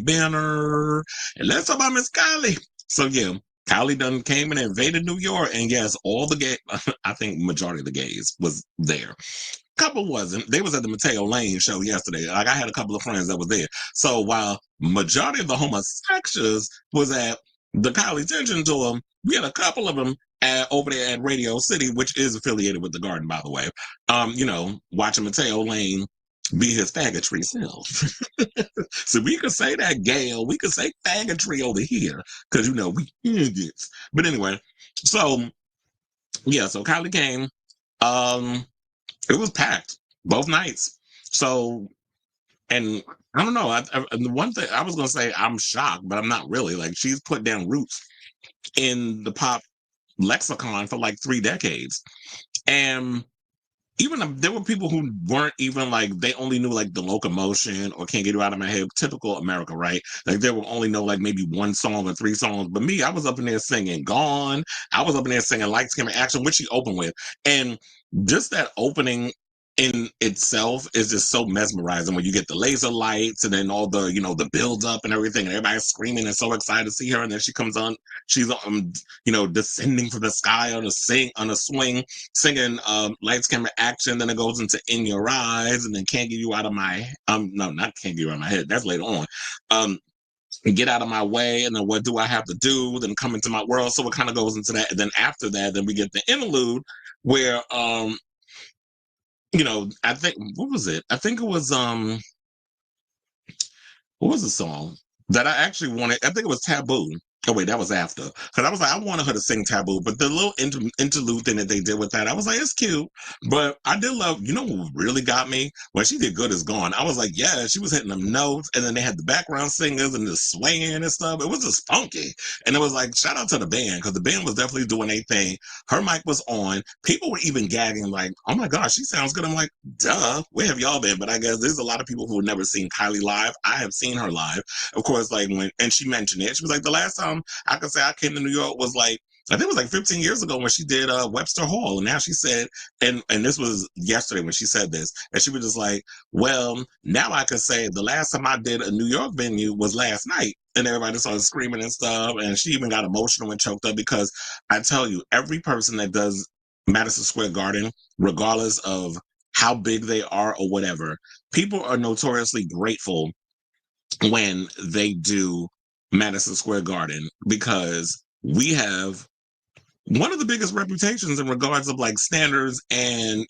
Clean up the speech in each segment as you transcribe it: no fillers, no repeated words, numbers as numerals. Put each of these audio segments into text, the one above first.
banner. And let's talk about Miss Kylie. So yeah, Kylie done came and invaded New York, and yes, all the gay, I think majority of the gays was there. Couple wasn't. They was at the Mateo Lane show yesterday. Like I had a couple of friends that was there. So while majority of the homosexuals was at the Kylie Attention Tour, we had a couple of them over there at Radio City, which is affiliated with the Garden, by the way. Watching Mateo Lane be his faggotry self. So we could say that, Gail. We could say faggotry over here because we idiots. But anyway, so yeah, so Kylie came. It was packed both nights. So, and I don't know. The one thing I was gonna say, I'm shocked, but I'm not really. Like she's put down roots in the pop lexicon for like 3 decades, and even there were people who weren't even like they only knew like the Locomotion or Can't Get You Out of My Head. Typical America, right? Like they would only know like maybe 1 song or 3 songs. But me, I was up in there singing "Gone." I was up in there singing "Lights, Camera, Action," which she opened with, and just that opening in itself is just so mesmerizing when you get the laser lights and then all the the build up and everything, and everybody's screaming and so excited to see her, and then she comes on, she's descending from the sky on a swing, singing "Lights, Camera, Action." Then it goes into "In Your Eyes," and then "Can't Get You Out of My" no, not "Can't Get You Out of My Head," that's later on. Get Out of My Way, and then "What Do I Have to Do," then "Come Into My World." So it kind of goes into that, and then after that, then we get the interlude where I think what was it? I think it was what was the song that I actually wanted? I think it was "Taboo." Oh wait, that was after. Because I was like, I wanted her to sing "Taboo," but the little interlude thing that they did with that, I was like, it's cute. But I did love, what really got me? When she did "Good Is Gone," I was like, yeah, she was hitting them notes, and then they had the background singers and the swaying and stuff. It was just funky. And it was like, shout out to the band, because the band was definitely doing a thing. Her mic was on. People were even gagging like, oh my gosh, she sounds good. I'm like, duh, where have y'all been? But I guess there's a lot of people who have never seen Kylie live. I have seen her live. Of course, like and she mentioned it. She was like, the last time I could say I came to New York was like, I think it was like 15 years ago when she did Webster Hall. And now she said, and this was yesterday when she said this, and she was just like, well, now I can say the last time I did a New York venue was last night. And everybody started screaming and stuff. And she even got emotional and choked up because I tell you, every person that does Madison Square Garden, regardless of how big they are or whatever, people are notoriously grateful when they do Madison Square Garden because we have one of the biggest reputations in regards of like standards and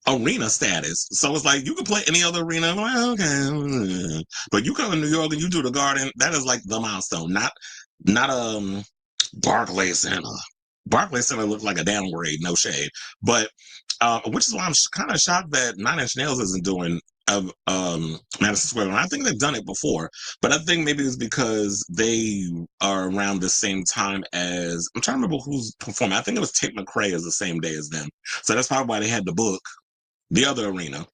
arena status. So it's like you can play any other arena, I'm like, okay, but you come to New York and you do the Garden, that is like the milestone. Not Barclays Center. Barclays Center looked like a downgrade, no shade. But which is why I'm kind of shocked that Nine Inch Nails isn't doing Madison Square Garden. I think they've done it before, but I think maybe it's because they are around the same time as I'm trying to remember who's performing. I think it was Tate McRae is the same day as them, so that's probably why they had to book the other arena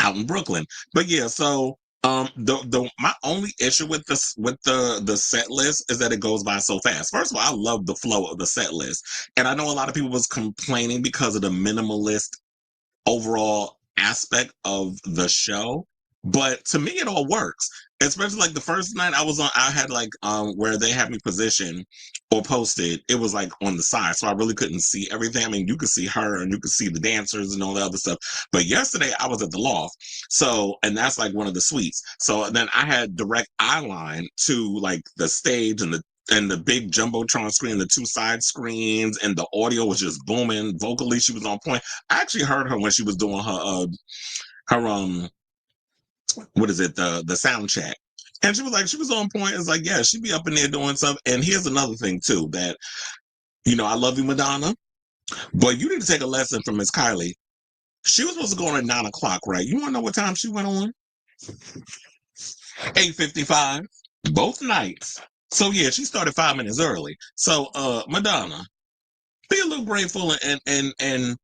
out in Brooklyn. But yeah, so the my only issue with this with the set list is that it goes by so fast. First of all, I love the flow of the set list, and I know a lot of people was complaining because of the minimalist overall aspect of the show, but to me it all works. Especially like the first night I had like where they had me positioned or posted, it was like on the side, so I really couldn't see everything. I mean, you could see her and you could see the dancers and all the other stuff, but yesterday I was at the loft, so, and that's like one of the suites, so then I had direct eye line to like the stage and the big jumbotron screen, the 2 side screens, and the audio was just booming. Vocally, she was on point. I actually heard her when she was doing her what is it, the sound check, and she was on point. It's like, yeah, she'd be up in there doing stuff. And here's another thing too, that I love you, Madonna, but you need to take a lesson from Miss Kylie. She was supposed to go on at 9 o'clock, right? You want to know what time she went on? 8:55, both nights. So yeah, she started 5 minutes early. So Madonna, be a little grateful and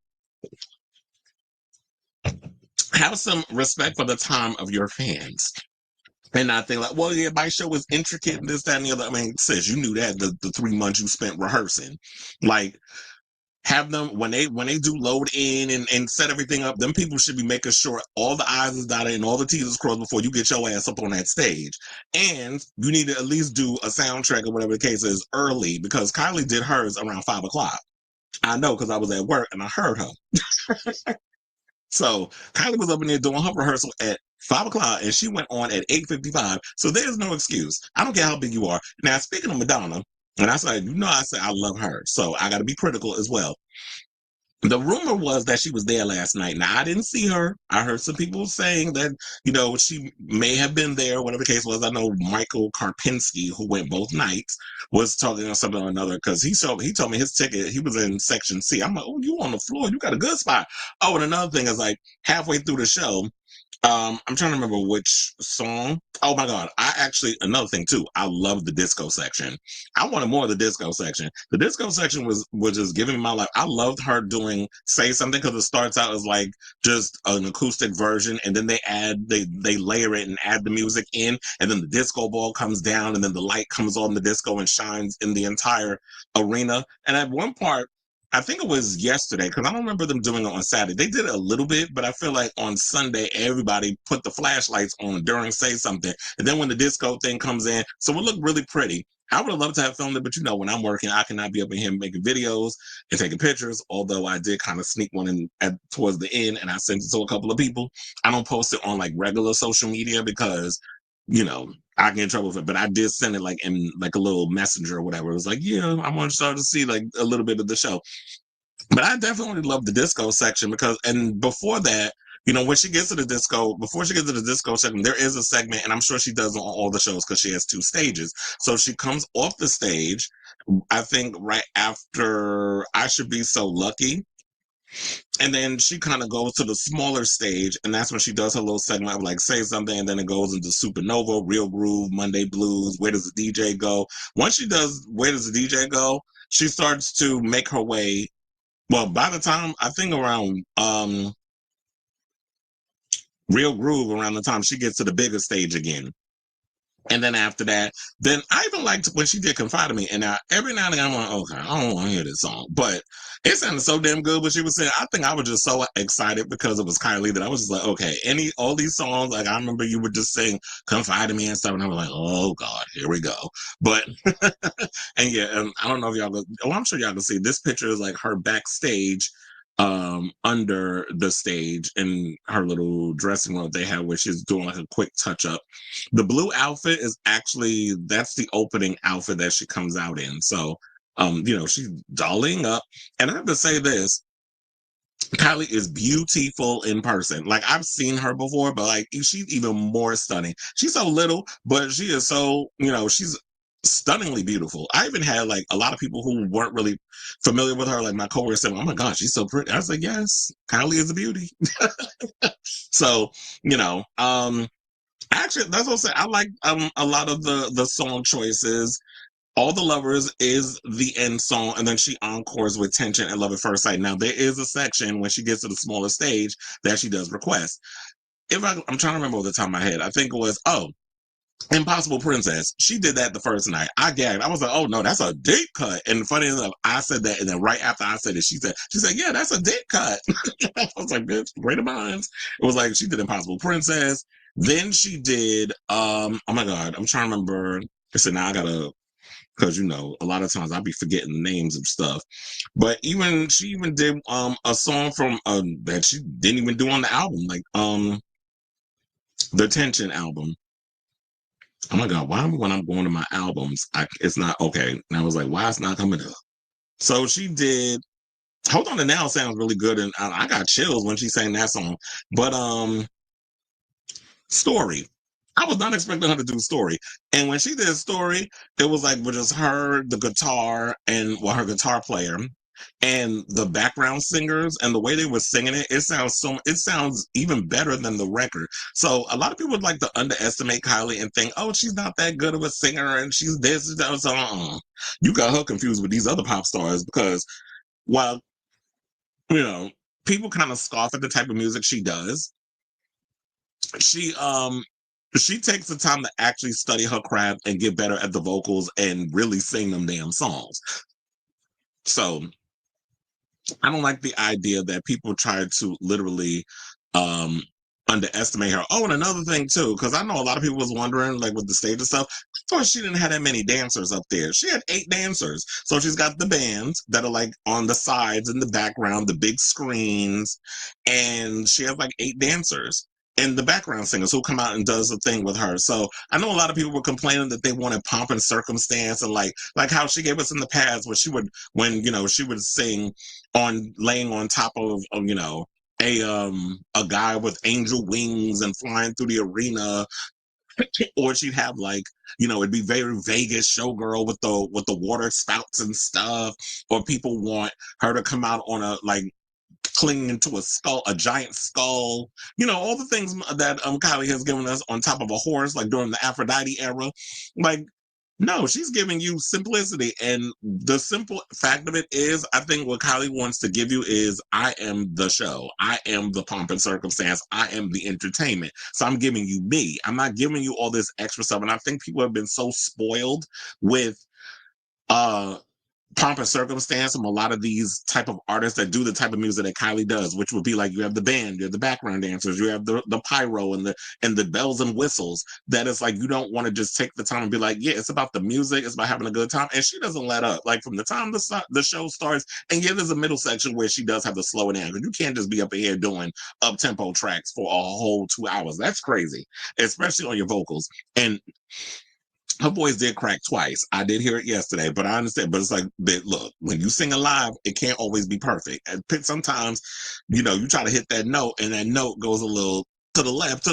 have some respect for the time of your fans. And not think like, well, yeah, my show was intricate and this, that, and the other. I mean, sis, you knew that the 3 months you spent rehearsing. Like, have them when they do load in and set everything up. Them people should be making sure all the I's is dotted and all the T's is crossed before you get your ass up on that stage. And you need to at least do a soundtrack or whatever the case is early, because Kylie did hers around 5 o'clock. I know because I was at work and I heard her. So Kylie was up in there doing her rehearsal at 5 o'clock, and she went on at 8:55. So there's no excuse. I don't care how big you are. Now, speaking of Madonna, and I said, I said I love her, so I got to be critical as well. The rumor was that she was there last night. Now, I didn't see her. I heard some people saying that, she may have been there, whatever the case was. I know Michael Karpinski, who went both nights, was talking on something or another, because he told me his ticket, he was in section C. I'm like, oh, you on the floor. You got a good spot. Oh, and another thing is, like, halfway through the show, I'm trying to remember which song. Oh my God. Another thing too, I love the disco section. I wanted more of the disco section. The disco section was just giving me my life. I loved her doing Say Something, because it starts out as like just an acoustic version, and then they layer it and add the music in, and then the disco ball comes down, and then the light comes on the disco and shines in the entire arena. And at one part, I think it was yesterday, because I don't remember them doing it on Saturday. They did it a little bit, but I feel like on Sunday, everybody put the flashlights on during Say Something. And then when the disco thing comes in, so it looked really pretty. I would have loved to have filmed it, but when I'm working, I cannot be up in here making videos and taking pictures, although I did kind of sneak one in towards the end, and I sent it to a couple of people. I don't post it on like regular social media because, I get in trouble with it, but I did send it like in like a little messenger or whatever. It was like, yeah, I want to start to see like a little bit of the show. But I definitely love the disco section, and before that, when she gets to the disco, before she gets to the disco section, there is a segment, and I'm sure she does on all the shows because she has 2 stages. So she comes off the stage, I think right after I Should Be So Lucky. And then she kind of goes to the smaller stage, and that's when she does her little segment of like Say Something, and then it goes into Supernova, Real Groove, Monday Blues, Where Does the DJ Go? Once she does Where Does the DJ Go, she starts to make her way. Well, by the time I think around Real Groove, around the time she gets to the bigger stage again. And then after that, then I even liked when she did Confide in Me. And every now and then I'm like, okay, I don't want to hear this song. But it sounded so damn good what she was saying. I think I was just so excited because it was Kylie that I was just like, okay, all these songs, like I remember you would just sing Confide in Me and stuff. And I was like, oh God, here we go. But, and yeah, and I don't know if y'all go, I'm sure y'all can see this picture is like her backstage under the stage in her little dressing room they have, where she's doing like a quick touch up. The blue outfit is that's the opening outfit that she comes out in. So she's dolling up. And I have to say this, Kylie is beautiful in person. Like I've seen her before, but like she's even more stunning. She's so little, but she is so, she's stunningly beautiful. I even had like a lot of people who weren't really familiar with her, like my coworkers said, oh my gosh, she's so pretty. I was like, yes, Kylie is a beauty. So, actually that's what I'm saying. I like a lot of the song choices. All the Lovers is the end song, and then she encores with Tension and Love at First Sight. Now, there is a section when she gets to the smaller stage that she does request. I'm trying to remember off the top of my head. I think it was, Impossible Princess. She did that the first night. I gagged. I was like, oh no, that's a deep cut. And funny enough, I said that, and then right after I said it, she said, yeah, that's a deep cut. I was like, bitch, great minds. It was like she did Impossible Princess. Then she did, oh my God, I'm trying to remember. I said, now I gotta, because a lot of times I'll be forgetting the names of stuff. But she even did a song from that she didn't even do on the album, like the Tension album. Oh my God, why when I'm going to my albums, it's not okay. And I was like, why it's not coming up? So she did Hold On to Now sounds really good, and I got chills when she sang that song. But Story. I was not expecting her to do Story. And when she did Story, it was like with just her, the guitar, and her guitar player, and the background singers, and the way they were singing it, it sounds even better than the record. So a lot of people would like to underestimate Kylie and think, oh, she's not that good of a singer, and she's this and that. So you got her confused with these other pop stars, because while people kind of scoff at the type of music she does, she she takes the time to actually study her craft and get better at the vocals and really sing them damn songs. So I don't like the idea that people try to literally um underestimate her. Oh, and another thing too, because I know a lot of people was wondering, like with the stage and stuff. I thought she didn't have that many dancers up there. She had 8 dancers. So she's got the bands that are like on the sides in the background, the big screens, and she has like 8 dancers. And the background singers who come out and does a thing with her. So I know a lot of people were complaining that they wanted pomp and circumstance and like how she gave us in the past when she would sing on laying on top of a guy with angel wings and flying through the arena, or she'd have like it'd be very Vegas showgirl with the water spouts and stuff, or people want her to come out on a like clinging to a skull, a giant skull, all the things that Kylie has given us on top of a horse, like during the Aphrodite era. Like, no, she's giving you simplicity. And the simple fact of it is, I think what Kylie wants to give you is, I am the show. I am the pomp and circumstance. I am the entertainment. So I'm giving you me. I'm not giving you all this extra stuff. And I think people have been so spoiled with uh pomp and circumstance from a lot of these type of artists that do the type of music that Kylie does, which would be like you have the band, you have the background dancers, you have the pyro and the bells and whistles. That is like you don't want to just take the time and be like, yeah, it's about the music, it's about having a good time, and she doesn't let up. Like from the time the show starts, and yeah, there's a middle section where she does have to slow it down because you can't just be up here doing up tempo tracks for a whole 2 hours. That's crazy, especially on your vocals. And her voice did crack twice. I did hear it yesterday, but I understand. But it's like, look, when you sing live, it can't always be perfect. And sometimes, you try to hit that note, and that note goes a little to the left,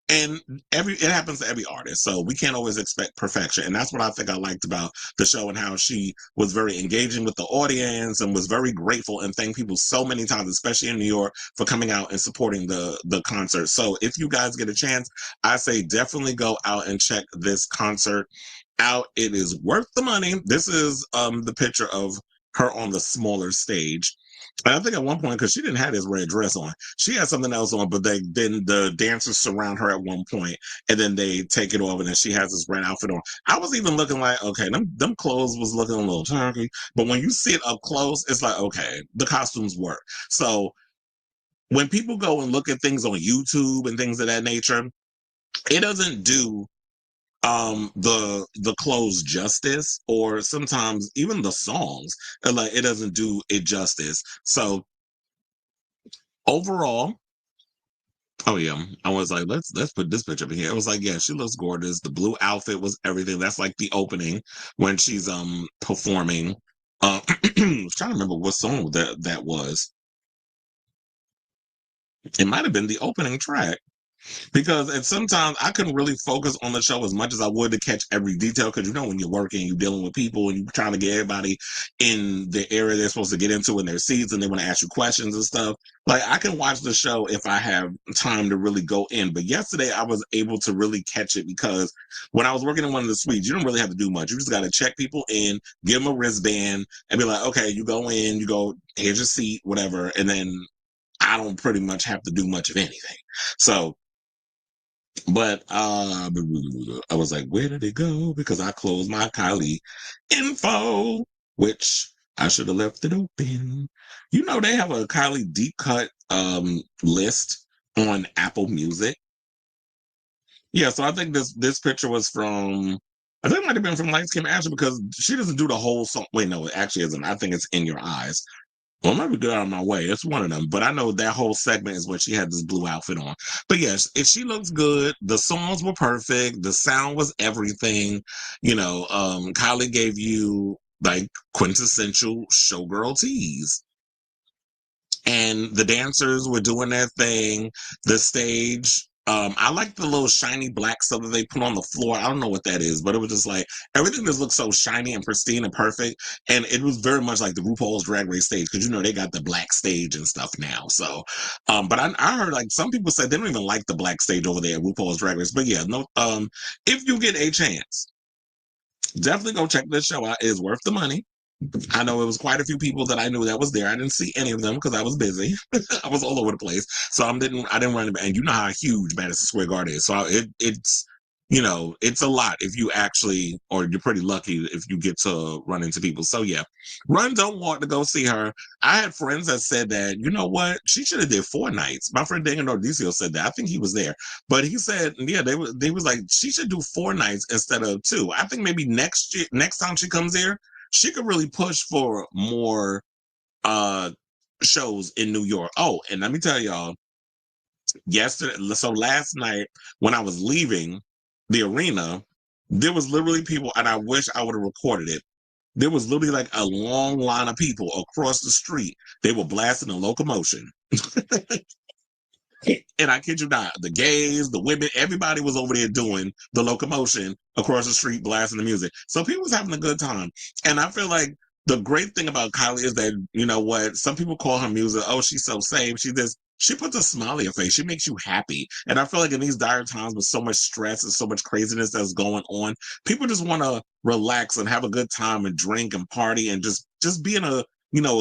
and it happens to every artist. So we can't always expect perfection, and that's what I think I liked about the show and how she was very engaging with the audience and was very grateful and thanked people so many times, especially in New York, for coming out and supporting the concert. So if you guys get a chance, I say definitely go out and check this concert out. It is worth the money. This is the picture of her on the smaller stage. And I think at one point, because she didn't have this red dress on, she had something else on, but then the dancers surround her at one point, and then they take it off, and then she has this red outfit on. I was even looking like, okay, them clothes was looking a little chunky, but when you see it up close, it's like, okay, the costumes work. So when people go and look at things on YouTube and things of that nature, it doesn't do the clothes justice, or sometimes even the songs, like it doesn't do it justice. So overall, oh yeah, I was like, let's put this picture up in here. It was like, yeah, she looks gorgeous. The blue outfit was everything. That's like the opening when she's performing. I was trying to remember what song that was. It might have been the opening track. Because and sometimes I couldn't really focus on the show as much as I would to catch every detail. Because when you're working, you're dealing with people, and you're trying to get everybody in the area they're supposed to get into in their seats, and they want to ask you questions and stuff. Like I can watch the show if I have time to really go in. But yesterday I was able to really catch it because when I was working in one of the suites, you don't really have to do much. You just got to check people in, give them a wristband, and be like, okay, you go in, you go, here's your seat, whatever, and then I don't pretty much have to do much of anything. So but I was like, where did it go? Because I closed my Kylie info, which I should have left it open. They have a Kylie deep cut list on Apple Music. Yeah, so I think this picture was from, I think it might have been from Light Skin Ashley, because she doesn't do the whole song. Wait, no, it actually isn't. I think it's In Your Eyes. Well, let me get out of my way. It's one of them. But I know that whole segment is when she had this blue outfit on. But yes, if she looks good, the songs were perfect. The sound was everything. Kylie gave you like quintessential showgirl tease. And the dancers were doing their thing. The stage, I like the little shiny black stuff that they put on the floor. I don't know what that is, but it was just like everything just looked so shiny and pristine and perfect. And it was very much like the RuPaul's Drag Race stage, because they got the black stage and stuff now. So, but I heard like some people say they don't even like the black stage over there at RuPaul's Drag Race. But yeah, no, if you get a chance, definitely go check this show out. It is worth the money. I know it was quite a few people that I knew that was there. I didn't see any of them because I was busy. I was all over the place, so I didn't run. And you know how huge Madison Square Garden is, so it's it's a lot if you actually, or you're pretty lucky if you get to run into people. So yeah, run, don't walk to go see her. I had friends that said that, you know what, she should have did 4 nights. My friend Daniel Nordicio said that. I think he was there, but he said, yeah, they was like, she should do 4 nights instead of 2. I think maybe next time she comes here, she could really push for more uh shows in New York. Oh, and let me tell y'all, last night when I was leaving the arena, there was literally people, and I wish I would have recorded it. There was literally like a long line of people across the street. They were blasting a locomotion. And I kid you not, the gays, the women, everybody was over there doing the locomotion across the street, blasting the music. So people was having a good time. And I feel like the great thing about Kylie is that, you know what, some people call her music, oh, she's so safe. She puts a smile on your face. She makes you happy. And I feel like in these dire times with so much stress and so much craziness that's going on, people just want to relax and have a good time and drink and party and just be in a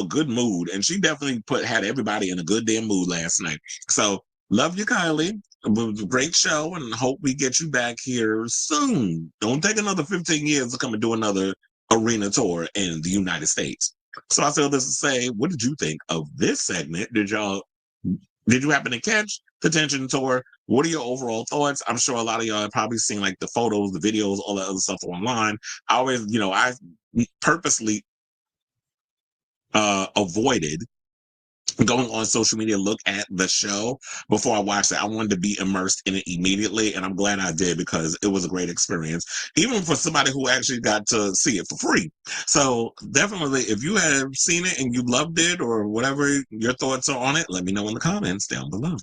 good mood. And she definitely had everybody in a good damn mood last night. So love you, Kylie. It was a great show, and hope we get you back here soon. Don't take another 15 years to come and do another arena tour in the United States. So I say all this to say, what did you think of this segment? Did you happen to catch the Tension Tour? What are your overall thoughts? I'm sure a lot of y'all have probably seen like the photos, the videos, all that other stuff online. I purposely avoided going on social media, look at the show before I watched it. I wanted to be immersed in it immediately, and I'm glad I did because it was a great experience, even for somebody who actually got to see it for free. So definitely, if you have seen it and you loved it or whatever your thoughts are on it, let me know in the comments down below.